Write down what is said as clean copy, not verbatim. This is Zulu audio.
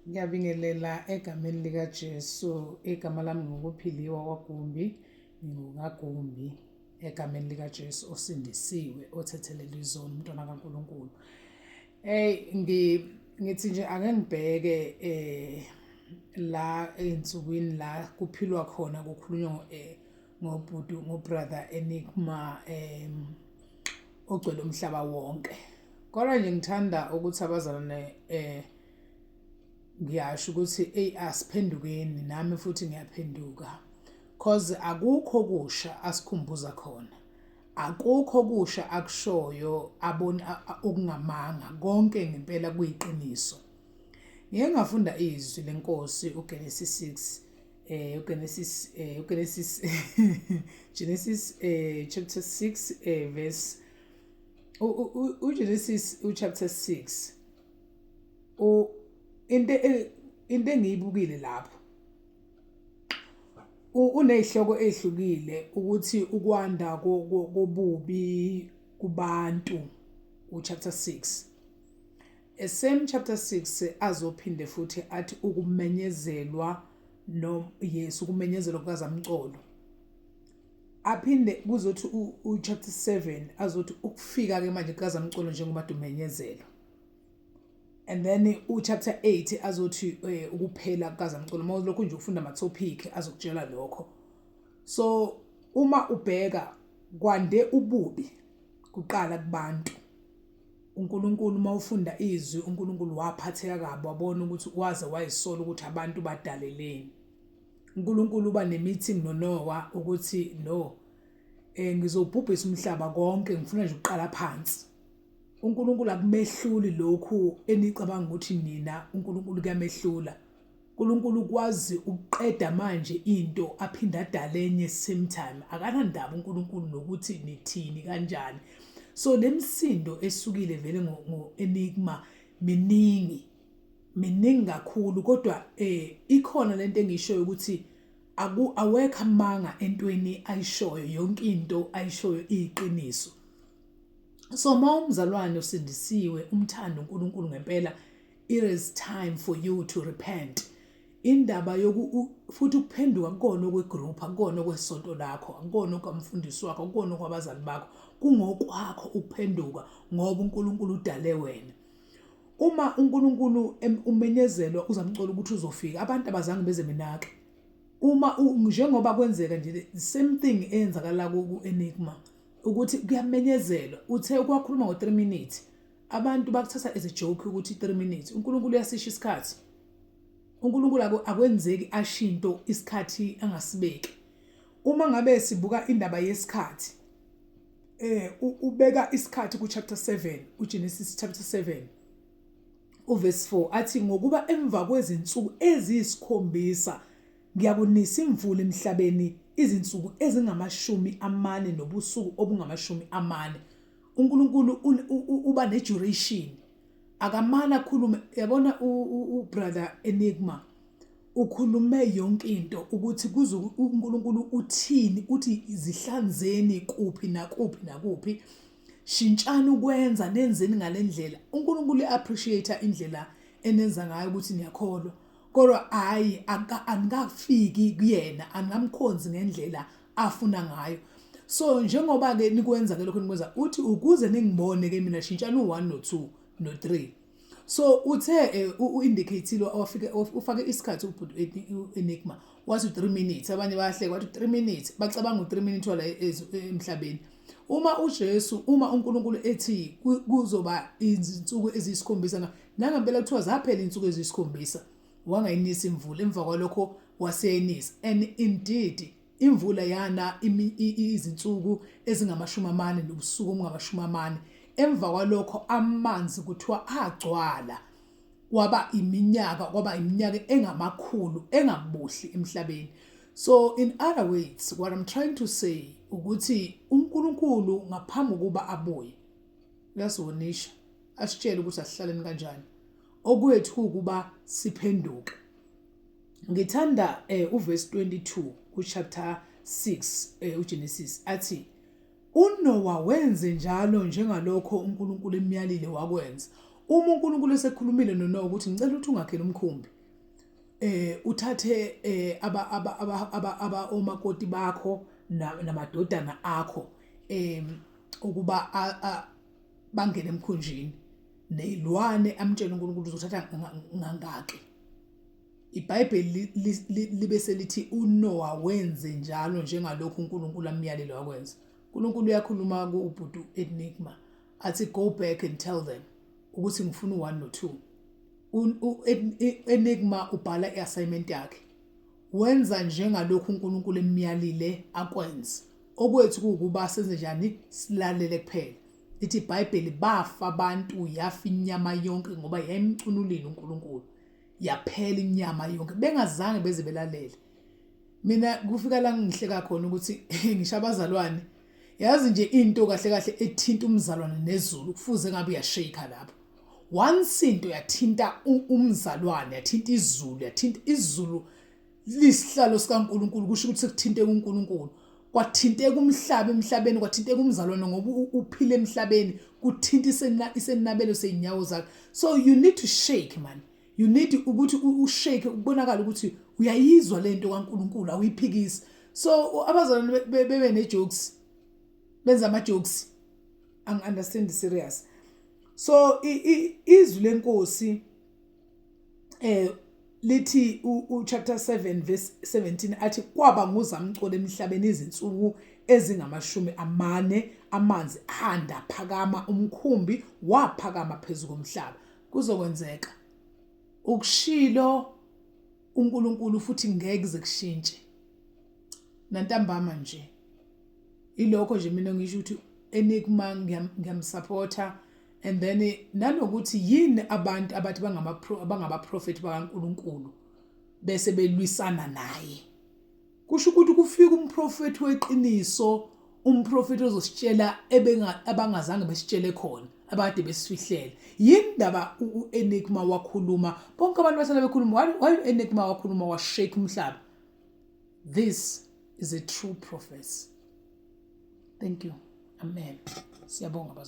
Ngiyabingelela egameni likaJesu, igama lami ngokuphiliwa kwagumbi, ngingukagumbi egameni likaJesu osindisiwe, othethelelwe izolo, umntwana kaNkulunkulu. Ngithi nje ake ngibheke la ey'nsukwini la kuphilwa khona kukhulunywa ngobrother Enigma ogcwele umhlaba wonke. Kodwa nje ngithanda ukuthi abazalwane ngiyasho ukuthi asiphendukeni, nami futhi ngiyaphenduka, cause akukho kusha asikhumbuza khona, akukho kusha akushoyo okungamanga, konke ngempela kuyiqiniso. Ngike ngafunda izwi lenkosi uGenesis 6 Genesis chapter 6 verse uGenesis chapter 6 into engiyibukile lapho unezihloko ezihlukile ukuthi ukwanda kobubi kubantu chapter 6. Same chapter 6 azophinde futhi athi ukumenyezelwa ukumenyezelwa kukazamcolo. Aphinde kuzothi chapter 7 azothi ukufika ke manje kukazamcolo njengoba umenyezelwa. And then chapter 8 azothi ukuphela kukazamcolo. Mawuthi lokhu nje ufunda ama-topic azokutshela lokho. So uma ubheka kwande ububi kuqala kubantu, uNkulunkulu mawufunda izwi, uNkulunkulu waphatheka kabi, wabona ukuthi waze wayisola ukuthi abantu badaleleni. uNkulunkulu uba ne-meeting noNoah ukuthi ngizobhubhisa umhlaba konke, ngifuna nje ukuqala phansi. uNkulunkulu akumehluli lokhu enicabanga ukuthi nina uNkulunkulu kuyamehlula. uNkulunkulu ukwazi ukuqeda manje into aphinda adale enye same time. Akanandaba uNkulunkulu nokuthi nithini kanjani. So lemsindo esukile vele ngo-Enigma miningi kakhulu, kodwa ikhona lento engishoyo ukuthi awekho amanga entweni ayishoyo, yonke into ayishoyo iyiqiniso. So mawumzalwane usindisiwe, umthanda uNkulunkulu ngempela, it is time for you to repent. Indaba futhi ukuphenduka kukona okwegroup, akukona okwesonto lakho, akukona okwamfundisi wakho, akukona okwabazali bakho, kungokwakho ukuphenduka ngoba uNkulunkulu udale wena. Uma uNkulunkulu umenyezelwa uzamcela ukuthi uzofika, abantu abazange beze benake. Uma njengoba kwenzeka nje the same thing eyenzakala ku-Enigma ukuthi kuyamenyezelwa, uthe ukwakhuluma ngo-3 minutes, abantu bakuthatha as a joke ukuthi 3 minutes. uNkulunkulu uyasisha isikhathi. uNkulunkulu akwenzeki ashinto isikhathi angasibeki. Uma ngabe sibuka indaba yesikhathi, ubeka isikhathi ku-chapter 7, uGenesis chapter 7 uverse 4 athi ngokuba emva kwezinsuku eziyisikhombisa ngiyakunisa imvula emhlabeni izinsuku ezingama40 nobusuku obungama40. uNkulunkulu uba ne-duration, akamana khulume. Yabona ubrother Enigma ukhulume yonke into ukuthi uNkulunkulu uthini, uthi zihlanzeni kuphi nakuphi, shintshani ukwenza, nenzeni ngalendlela. uNkulunkulu appreciate indlela enenza ngayo ukuthi niyakholwa, kodwa angikafiki kuyena, angamkhonzi ngendlela afuna ngayo. So njengoba ke nikwenza ke lokho nikwenza, uthi ukuze ningibone ke mina shintshani u1 no2 no3. So uthe uindicate ufake isikhathi uEnigma wathi 3 minutes, abanye bayahleka wathi 3 minutes, bacabanga u3 minutes wala emhlabeni. Uma uNkulunkulu ethi kuzoba izinsuku eziyisikhombisa, nangempela kuthiwa zaphela izinsuku eziyisikhombisa, wangayinisa imvula, emva kwalokho waseyinisa. And indeed imvula yana izinsuku ezingama40 nobusuku obungama40. Emva kwalokho amanzi kuthiwa agcwala, kwaba iminyaka engamakhulu engabuhli emhlabeni. So in other words, what I'm trying to say ukuthi uNkulunkulu ngaphambi kokuba abuye uyasiwonisha, asitshela ukuthi asihlaleni kanjani, okwethu ukuba siphenduke. Ngithanda uverse 22 kuchapter 6 uGenesis athi uNoah wenze njalo njengalokho uNkulunkulu emyalile wakwenza. uma uNkulunkulu esekhulumile noNoah ukuthi ngicela ukuthi ungakhele umkhumbi, uthathe aba omakoti bakho namadodana akho ukuba bangene emkhunjini, nezilwane amtshela uNkulunkulu uzothatha ngangaki. iBhayibheli libe selithi uNoah wenze njalo njengalokhu uNkulunkulu amyalile wakwenza. uNkulunkulu uyakhuluma kuBhuti Enigma athi go back and tell them ukuthi ngifuna u1 no2. Enigma ubhala iassignment yakhe, wenza njengalokhu uNkulunkulu emyalile akwenze. Okwethu kukuba senze njani, silalele kuphela. Lithi iBhayibheli bafa abantu, yafa inyama yonke ngoba yayimcunulile uNkulunkulu, yaphela inyama yonke, bengazange beze belalele. Mina kufika la ngihleka khona ukuthi ngisho abazalwane, yazi nje into kahle kahle ethinta umzalwane nezulu kufuze ngabe uyashake lapho. Once into yathinta umzalwane, yathinta izulu lisihlalo sikaNkulunkulu, kusho ukuthi sekuthinteka uNkulunkulu. Kwathinteka umhlaba, emhlabeni kwathinteka umzalwane ngoba uphile emhlabeni, kuthinta isenabelo seinyawo zakhe. So you need to shake man. You need ukuthi ushake ubonakala ukuthi uyayizwa lento kaNkulunkulu, awuyiphikisi. So abazalwane bebe ne-jokes, benza ama-jokes, angi-understand serious. So izwi lenkosi lithi chapter 7 verse 17 athi kwaba nguzamcolo emhlabeni izinsuku ezingama40, amanzi ahanda phakama, umkhumbi waphakama phezulu komhlaba. Kuzokwenzeka ukushilo uNkulunkulu futhi ngeke kushintshe nantambama nje. Ilokho nje mina ngisho ukuthi Enigma ngiyamsupporta. And then nanokuthi yini abantu abathi bangabaprofeti bakaNkulunkulu bese belwisana naye. Kusho ukuthi kufika umprofeti weqiniso, umprofeti ozositshela abangazange besitshele khona, abade besifihlele. Yini ndaba uEnigma wakhuluma, bonke abantu basala bekhuluma, why uEnigma wakhuluma washake umhlaba? This is a true prophet. Thank you. Amen. Siyabonga bazalwane.